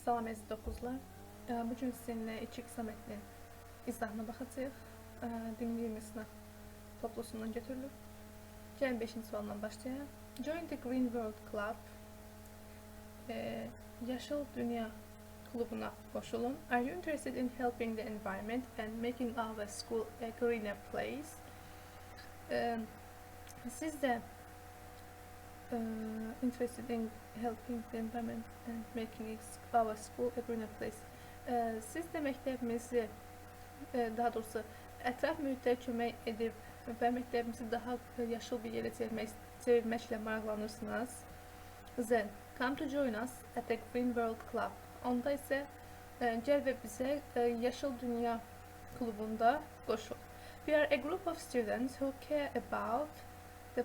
Salam əziz dokuzlar. Bu gün sizinlə 2 qısa mətnin izahına baxacağıq. Dinliyimi sınaq toplusundan götürülüb. Gəlin 5-ci sualdan başlayaq. Join the Green World Club. Yaşıl Dünya klubuna qoşulun. Are you interested in helping the environment and making our school a greener place? Siz də interested in helping the environment and making our school a greener place. Siz də məktəbimizi, daha doğrusu ətraf mühitə kömək edib və məktəbimizi daha yaşıl bir yerə çevirməklə maraqlanırsınız. Then come to join us at the Green World Club. Onda isə gəl və bizə Yaşıl Dünya klubunda qoşul. We are a group of students who care about the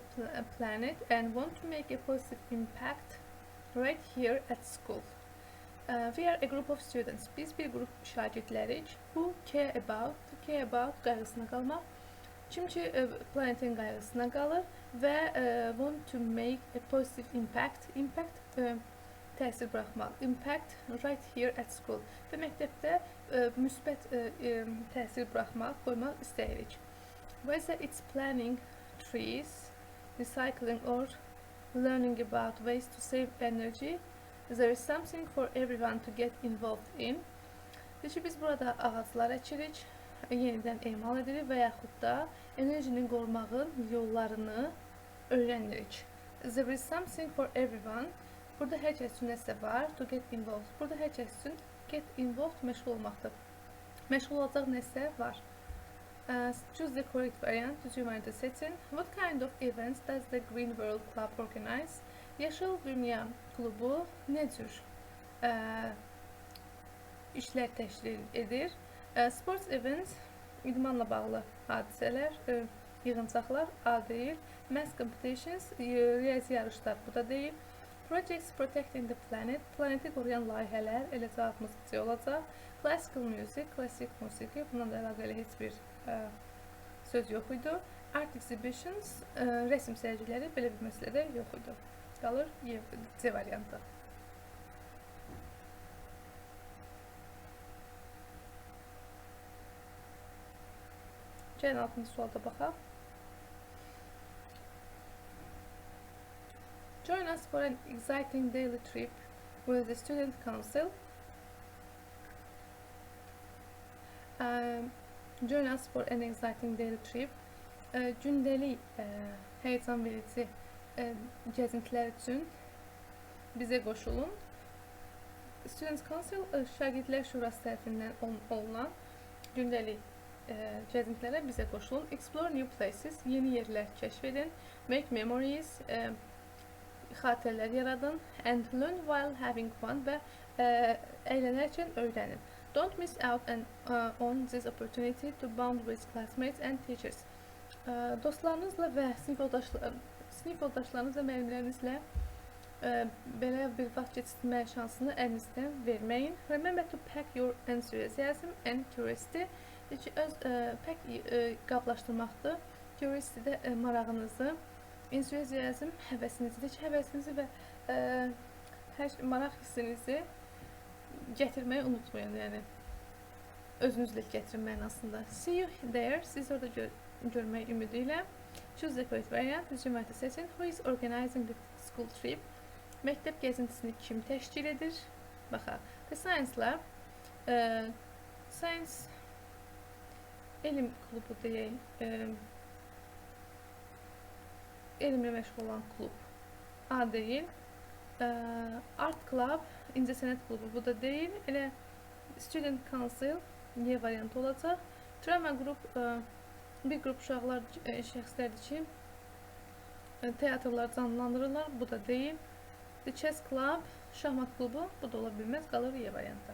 planet and want to make a positive impact right here at school. We are a group of students. Biz bir grup şagirdlərik. Who care about qayğısına qalmaq. Kim ki planetin qayğısına qalır və want to make a positive impact. Təsir buraxmaq. Impact right here at school. Və məktəbdə müsbət təsir buraxmaq, qoymaq istəyirik. Whether it's planting trees, recycling or learning about ways to save energy, there is something for everyone to get involved in. Biz burada ağaclar əkirik, yenidən emal edirik və yaxud da enerjinin qorumağın yollarını öyrənirik. There is something for everyone. Burada hər kəs üçün nəsə var. To get involved. Burada hər kəs üçün get involved məşğul olmaqdır. Məşğul olacaq nəsə var. Choose the correct variant. Düzgün variantı seçin. What kind of events does the Green World Club organize? Yaşıl Dünya klubu nə cür işlər təşkil edir? Sports events, idmanla bağlı hadisələr, yığıncaqlar, A deyil. Mass competitions, riyazi yarışlar, bu da deyil. Projects protecting the planet, planeti qoruyan layihələr, elə cavabımız C olacaq. Classical music, klassik musiqi, bundan da əlaqəli heç bir söz yox idi. Art exhibitions, rəsm sərgiləri, belə bir məsələdə yox idi. Qalır C variantı. Gəlin 6-cı sualda baxaq. Join us for an exciting daily trip with the Student Council. Join us for an exciting daily trip. Gündəlik həyəcan verici gəzintilər üçün bizə qoşulun. Student Council şagirdlər şurası tərəfindən olunan gündəlik gəzintilərə bizə qoşulun. Explore new places, yeni yerlər kəşf edin. Make memories, xatirələr yaradın. And learn while having fun və əylənərkən öyrənin. Don't miss out on this opportunity to bond with classmates and teachers. Dostlarınızla və sinif yoldaşlarınızla, müəllimlərinizlə belə bir vaxt keçirmək şansını əlinizdən verməyin. Remember to pack your enthusiasm and curiosity. Öz pək qablaşdırmaqdır. Curiosity də marağınızı, enthusiasm həvəsinizi və maraq hissinizi gətirməyi unutmayın. Yəni özünüzlə gətirin mənasında. See you there. Siz orada görmək ümidi ilə. Choose the correct variant. Düzgün variantı seçin. Who is organizing the school trip? Məktəb gəzintisini kim təşkil edir? Baxaq. The Science-la Science elm klubu deyək. Elmlə məşğul olan klub. A deyil. Art Club, incəsənət klubu, bu da deyil. Elə Student Council Y variantı olacaq. Drama Group, bir qrup uşaqlar, şəxslərdir ki, teatrlar canlandırırlar, bu da deyil. The Chess Club, şahmat klubu, bu da ola bilməz, qalır Y variantı.